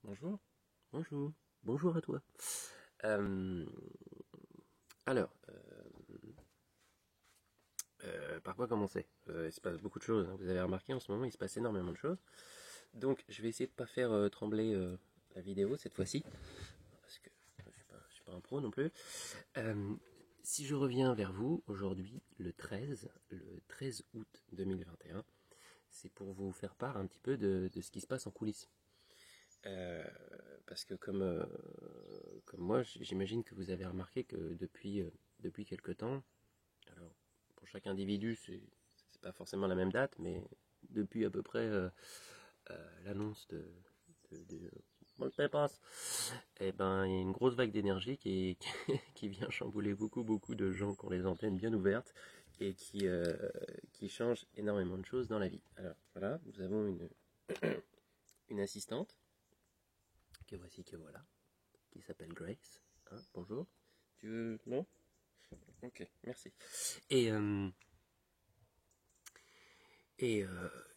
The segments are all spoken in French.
Bonjour, bonjour, bonjour à toi. Euh, alors, par quoi commencer? Il se passe beaucoup de choses, hein. Vous avez remarqué en ce moment, il se passe énormément de choses. Donc, je vais essayer de ne pas faire trembler la vidéo cette fois-ci, parce que je suis pas un pro non plus. Euh, si je reviens vers vous aujourd'hui, le 13 août 2021, c'est pour vous faire part un petit peu de ce qui se passe en coulisses. Euh, Parce que comme moi, j'imagine que vous avez remarqué que depuis quelque temps, alors pour chaque individu, c'est pas forcément la même date, mais depuis à peu près l'annonce de Montepas, eh ben, il y a une grosse vague d'énergie qui vient chambouler beaucoup de gens qui ont les antennes bien ouvertes et qui change énormément de choses dans la vie. Alors voilà, nous avons une assistante que voilà, qui s'appelle Grace. Hein, bonjour. Tu veux... Non. Ok, merci. Et, euh, et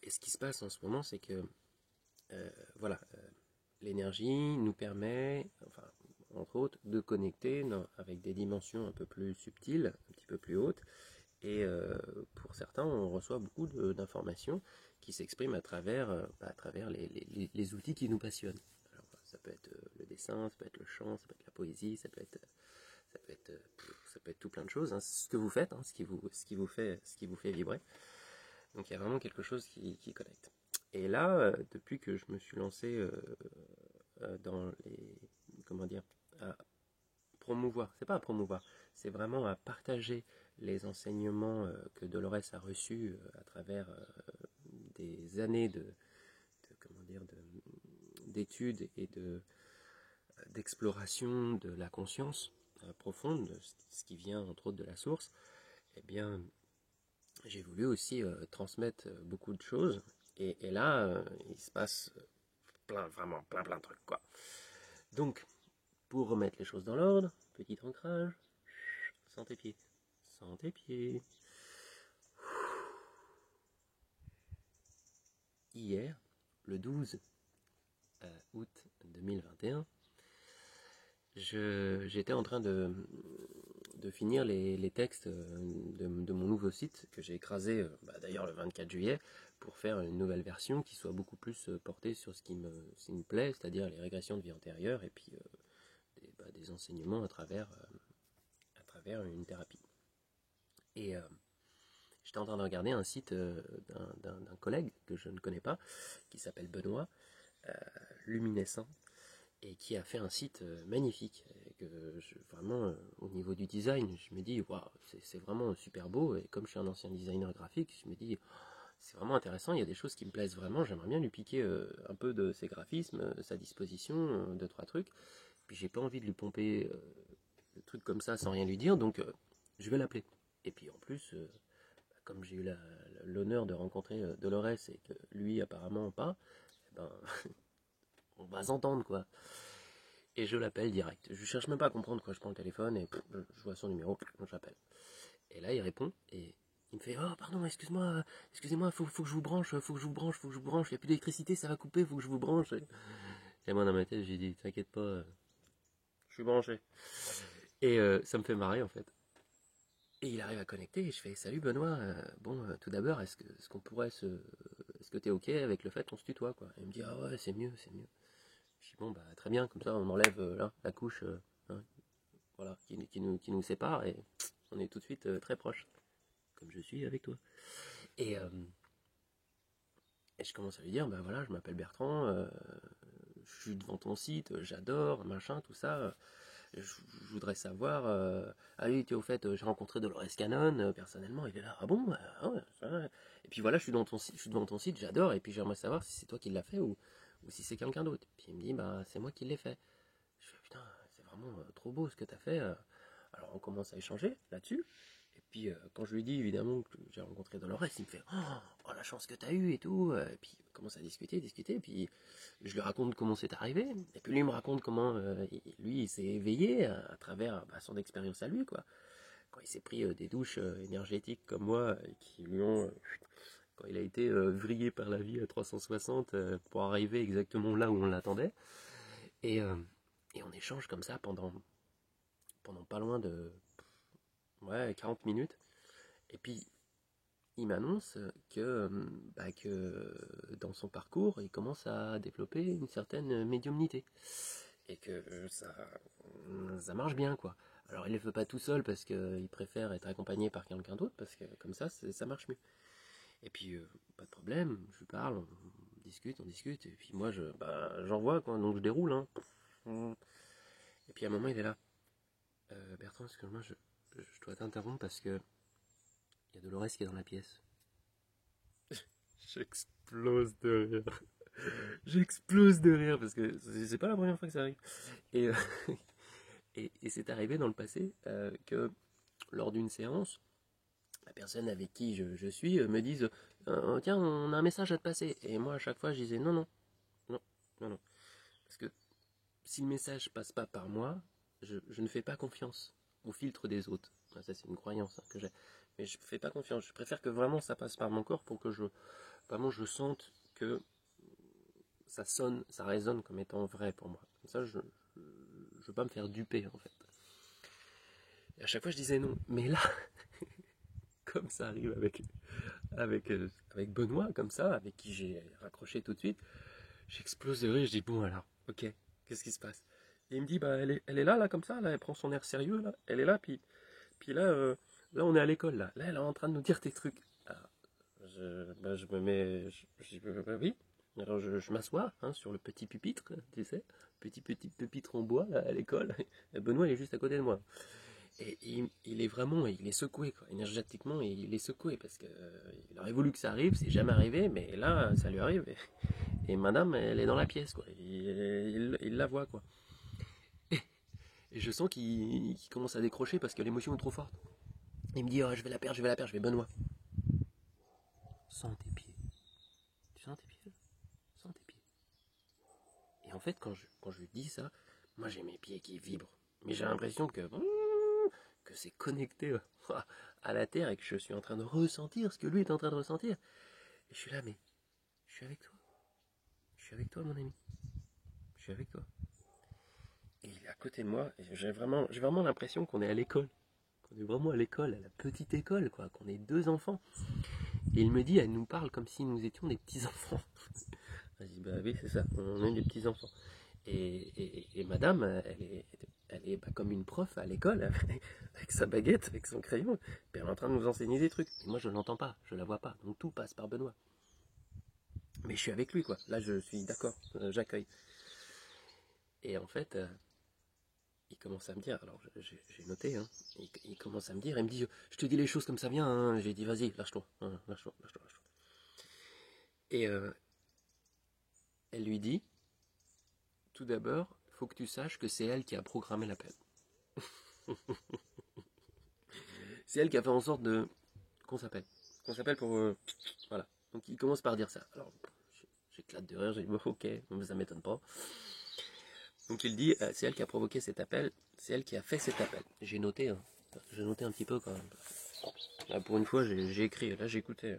ce qui se passe en ce moment, c'est que voilà, l'énergie nous permet, enfin, entre autres, de connecter avec des dimensions un peu plus subtiles, un petit peu plus hautes. Et pour certains, on reçoit beaucoup d'informations qui s'expriment à travers les outils qui nous passionnent. Alors, ça peut être le dessin, ça peut être le chant, ça peut être la poésie, ça peut être tout plein de choses. Hein. Ce que vous faites, hein, ce qui vous fait vibrer. Donc il y a vraiment quelque chose qui connecte. Et là, depuis que je me suis lancé dans les, comment dire, à promouvoir, c'est pas à promouvoir, c'est vraiment à partager les enseignements que Dolores a reçus à travers des années comment dire, d'études et d'exploration de la conscience profonde, ce qui vient entre autres de la source. Eh bien, j'ai voulu aussi transmettre beaucoup de choses. Et là, il se passe vraiment plein de trucs, quoi. Donc, pour remettre les choses dans l'ordre, petit ancrage, sans tes pieds, sans tes pieds. Hier, le 12 août 2021, j'étais en train de finir les textes de mon nouveau site que j'ai écrasé d'ailleurs le 24 juillet pour faire une nouvelle version qui soit beaucoup plus portée sur ce qui me plaît, c'est-à-dire les régressions de vie antérieure et puis des enseignements à travers une thérapie. Et j'étais en train de regarder un site d'un collègue que je ne connais pas, qui s'appelle Benoît, Luminescent, et qui a fait un site magnifique. Et que vraiment, au niveau du design, je me dis, waouh, c'est vraiment super beau. Et comme je suis un ancien designer graphique, je me dis, c'est vraiment intéressant. Il y a des choses qui me plaisent vraiment. J'aimerais bien lui piquer un peu de ses graphismes, sa disposition, deux, trois trucs. Puis j'ai pas envie de lui pomper le truc comme ça sans rien lui dire, donc je vais l'appeler. Et puis en plus, comme j'ai eu l'honneur de rencontrer Dolores et que lui apparemment pas, eh ben, on va s'entendre quoi. Et je l'appelle direct. Je cherche même pas à comprendre quoi. Je prends le téléphone et je vois son numéro, j'appelle. Et là il répond et il me fait oh pardon excusez-moi faut que je vous branche faut que je vous branche il y a plus d'électricité ça va couper faut que je vous branche. Et moi dans ma tête j'ai dit t'inquiète pas je suis branché. Et ça me fait marrer en fait. Et il arrive à connecter et je fais salut Benoît, tout d'abord est-ce qu'on pourrait est-ce que t'es ok avec le fait qu'on se tutoie quoi. Et il me dit ah ouais c'est mieux c'est mieux. Je dis bon bah très bien comme ça on enlève là la couche hein, voilà qui nous sépare et on est tout de suite très proches comme je suis avec toi. Et, euh, et je commence à lui dire bah voilà je m'appelle Bertrand, je suis devant ton site, j'adore machin tout ça. Je voudrais savoir. Ah oui, tu es au fait, j'ai rencontré Dolores Cannon personnellement. Il est là. Ah bon ah ouais, ouais. Et puis voilà, je suis devant ton site, j'adore. Et puis j'aimerais savoir si c'est toi qui l'as fait ou si c'est quelqu'un d'autre. Puis il me dit, bah c'est moi qui l'ai fait. Je fais putain, c'est vraiment trop beau ce que tu as fait. Alors on commence à échanger là-dessus. Et puis quand je lui dis évidemment que j'ai rencontré Dolores, il me fait oh la chance que tu as eue et tout. Et puis on commence à discuter. Et puis je lui raconte comment c'est arrivé. Et puis lui il me raconte comment lui il s'est éveillé à travers son expérience à lui quoi. Quand il s'est pris des douches énergétiques comme moi qui lui ont quand il a été vrillé par la vie à 360 pour arriver exactement là où on l'attendait. Et, euh, et on échange comme ça pendant pas loin de 40 minutes. Et puis, il m'annonce que dans son parcours, il commence à développer une certaine médiumnité. Et que ça marche bien, quoi. Alors, il ne le fait pas tout seul parce qu'il préfère être accompagné par quelqu'un d'autre, parce que comme ça marche mieux. Et puis, pas de problème, je lui parle, on discute, et puis moi, j'envoie, quoi, donc je déroule, hein. Et puis à un moment, il est là. Bertrand, excuse-moi, je dois t'interrompre parce que il y a Dolores qui est dans la pièce. J'explose de rire. J'explose de rire parce que c'est pas la première fois que ça arrive. Et, et c'est arrivé dans le passé que lors d'une séance, la personne avec qui je suis me dise tiens, on a un message à te passer. Et moi, à chaque fois, je disais non, non, non, non, non. Parce que si le message passe pas par moi, je ne fais pas confiance au filtre des autres. Ça, c'est une croyance que j'ai. Mais je ne fais pas confiance. Je préfère que vraiment ça passe par mon corps pour que je sente que ça sonne, ça résonne comme étant vrai pour moi. Comme ça, je ne veux pas me faire duper, en fait. Et à chaque fois, je disais non. Mais là, comme ça arrive avec Benoît, comme ça, avec qui j'ai raccroché tout de suite, j'explose de rire. Je dis bon, alors, ok, qu'est-ce qui se passe? Et il me dit elle est là, comme ça, là, elle prend son air sérieux, là, elle est là, puis là, on est à l'école, là elle est en train de nous dire tes trucs. Alors, je me mets, oui. Alors je m'assois sur le petit pupitre, tu sais, petit pupitre en bois là, à l'école. Et Benoît il est juste à côté de moi. Et il est vraiment, il est secoué, quoi. Énergétiquement, il est secoué parce que il aurait voulu que ça arrive, c'est jamais arrivé, mais là ça lui arrive. Et madame, elle est dans la pièce, quoi. Il la voit, quoi. Et je sens qu'il commence à décrocher parce que l'émotion est trop forte. Il me dit oh, je vais la perdre, je vais Benoît. Sens tes pieds. Tu sens tes pieds là? Sens tes pieds. Et en fait, quand je lui dis ça, moi j'ai mes pieds qui vibrent. Mais j'ai l'impression que c'est connecté à la terre et que je suis en train de ressentir ce que lui est en train de ressentir. Et je suis là, mais je suis avec toi. Je suis avec toi, mon ami. Je suis avec toi. Et il est à côté de moi. Et j'ai vraiment l'impression qu'on est à l'école. Qu'on est vraiment à l'école, à la petite école, quoi. Qu'on est deux enfants. Et il me dit, elle nous parle comme si nous étions des petits enfants. Je dis, bah oui, c'est ça, on est des petits enfants. Et madame, elle est comme une prof à l'école, avec sa baguette, avec son crayon, puis elle est en train de nous enseigner des trucs. Et moi, je ne l'entends pas, je ne la vois pas, donc tout passe par Benoît. Mais je suis avec lui, quoi. Là, je suis d'accord, j'accueille. Et en fait, il commence à me dire, alors j'ai noté, il commence à me dire, il me dit, je te dis les choses comme ça vient, hein. J'ai dit, vas-y, lâche-toi, hein, lâche-toi. Et elle lui dit, tout d'abord, il faut que tu saches que c'est elle qui a programmé l'appel. C'est elle qui a fait en sorte de qu'on s'appelle. Qu'on s'appelle pour... voilà. Donc il commence par dire ça. Alors j'éclate de rire, j'ai dit bon, ok, ça m'étonne pas. Donc il dit, c'est elle qui a provoqué cet appel, c'est elle qui a fait cet appel. J'ai noté un petit peu quand même. Là, pour une fois j'ai écrit, là j'écoutais.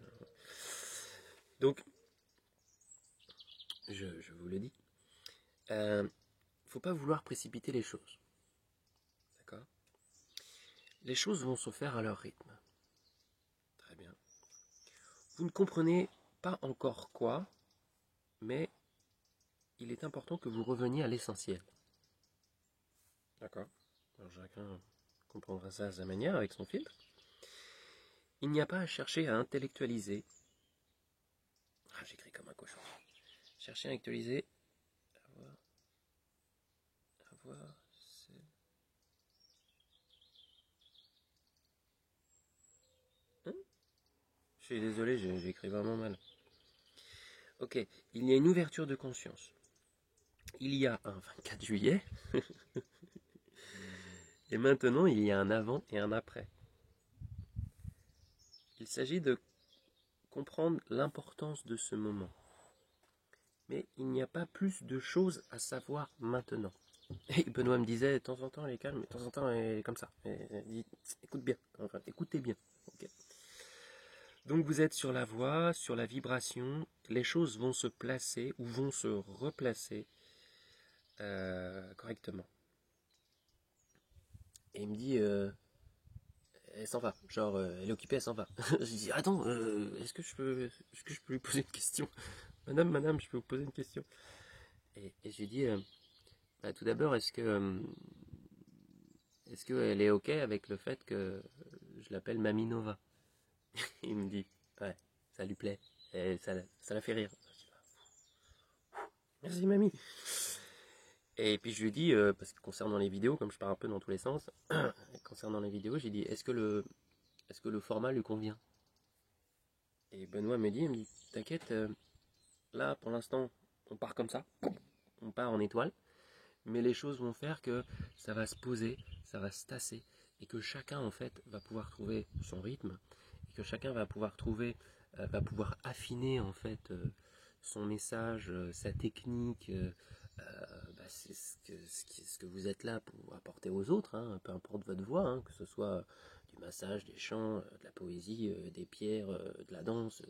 Donc, je vous le dis, faut pas vouloir précipiter les choses. D'accord? Les choses vont se faire à leur rythme. Très bien. Vous ne comprenez pas encore quoi, mais il est important que vous reveniez à l'essentiel. D'accord? Alors chacun comprendra ça à sa manière, avec son filtre. Il n'y a pas à chercher à intellectualiser. Ah, j'écris comme un cochon. Chercher à intellectualiser. C'est... Hein? Je suis désolé, j'écris vraiment mal. Ok, il y a une ouverture de conscience. Il y a un 24 juillet. Et maintenant, il y a un avant et un après. Il s'agit de comprendre l'importance de ce moment. Mais il n'y a pas plus de choses à savoir maintenant. Et Benoît me disait, de temps en temps elle est calme, de temps en temps elle est comme ça. Elle dit, écoute bien, enfin, écoutez bien. Okay. Donc vous êtes sur la voie, sur la vibration, les choses vont se placer ou vont se replacer correctement. Et il me dit, elle s'en va, genre elle est occupée, elle s'en va. Je dis attends, est-ce que je peux lui poser une question? Madame, je peux vous poser une question. Et je lui dis, bah, tout d'abord, est-ce qu'elle est ok avec le fait que je l'appelle Mamie Nova? Il me dit, ouais, ça lui plaît, et ça la fait rire. Je dis, merci mamie. Et puis je lui dis, parce que concernant les vidéos, comme je pars un peu dans tous les sens, concernant les vidéos, j'ai dit, est-ce que le format lui convient? Et Benoît il me dit, t'inquiète, là pour l'instant, on part comme ça, on part en étoile, mais les choses vont faire que ça va se poser, ça va se tasser, et que chacun en fait va pouvoir trouver son rythme, et que chacun va pouvoir va pouvoir affiner en fait son message, sa technique, bah, c'est ce que vous êtes là pour apporter aux autres, hein, peu importe votre voix, hein, que ce soit du massage, des chants, de la poésie, des pierres, de la danse,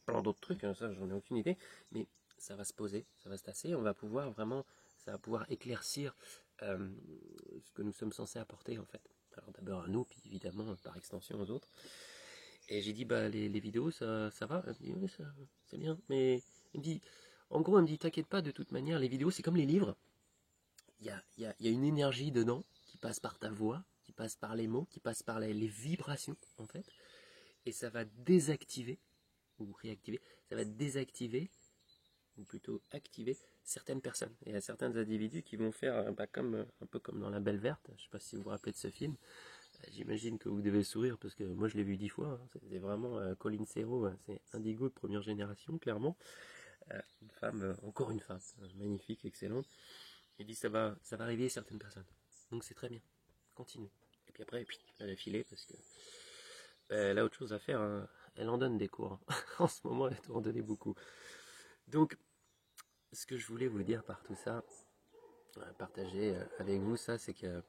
plein d'autres trucs, hein, ça j'en ai aucune idée, mais ça va se poser, ça va se tasser, on va pouvoir vraiment, ça va pouvoir éclaircir ce que nous sommes censés apporter en fait. Alors d'abord à nous, puis évidemment par extension aux autres. Et j'ai dit, bah les vidéos, ça va? Elle me dit, oui, c'est bien. Mais il me dit, en gros, elle me dit, t'inquiète pas, de toute manière, les vidéos, c'est comme les livres. Il y a une énergie dedans qui passe par ta voix, qui passe par les mots, qui passe par les vibrations, en fait. Et ça va désactiver, ou réactiver, ça va désactiver, ou plutôt activer certaines personnes. Et il y a certains individus qui vont faire bah, un peu comme dans La Belle Verte, je ne sais pas si vous vous rappelez de ce film. J'imagine que vous devez sourire parce que moi je l'ai vu 10 fois. Hein. C'est vraiment Colin Serrault, hein. C'est Indigo de première génération, clairement. Une femme, encore une femme, magnifique, excellente. Il dit ça va réveiller certaines personnes. Donc c'est très bien. Continue. Et puis après, elle a filé parce que elle a autre chose à faire. Hein. Elle en donne des cours. Hein. En ce moment, elle doit en donner beaucoup. Donc, ce que je voulais vous dire par tout ça, partager avec vous, ça, c'est que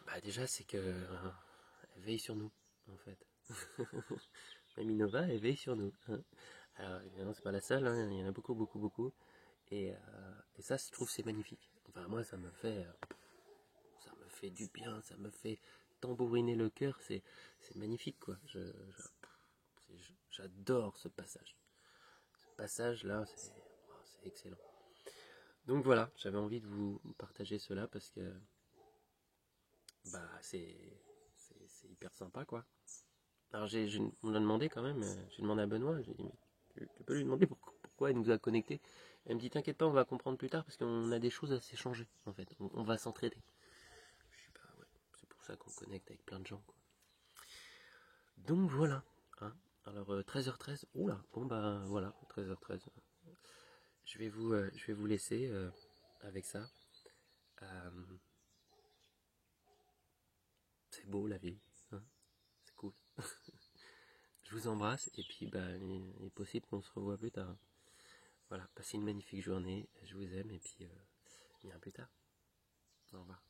bah déjà, c'est que elle veille sur nous, en fait. Mamie Nova, elle veille sur nous. Hein. Alors, évidemment, c'est pas la seule, hein. Il y en a beaucoup, beaucoup, beaucoup. Et ça, je trouve, c'est magnifique. Enfin, moi, ça me fait du bien, ça me fait tambouriner le cœur. C'est magnifique, quoi. J'adore ce passage. Ce passage-là, c'est excellent. Donc voilà, j'avais envie de vous partager cela parce que bah c'est hyper sympa quoi. Alors on a demandé quand même, j'ai demandé à Benoît, j'ai dit mais tu peux lui demander pourquoi il nous a connectés. Elle me dit t'inquiète pas, on va comprendre plus tard parce qu'on a des choses à s'échanger en fait, on va s'entraider. Je sais pas, ouais, c'est pour ça qu'on connecte avec plein de gens quoi. Donc voilà, hein. Alors 13h13, oula, bon bah voilà, 13h13. Je vais vous laisser avec ça. Euh, c'est beau la vie, hein, c'est cool. Je vous embrasse et puis bah, il est possible qu'on se revoie plus tard. Voilà, passez une magnifique journée, je vous aime et puis bien plus tard. Au revoir.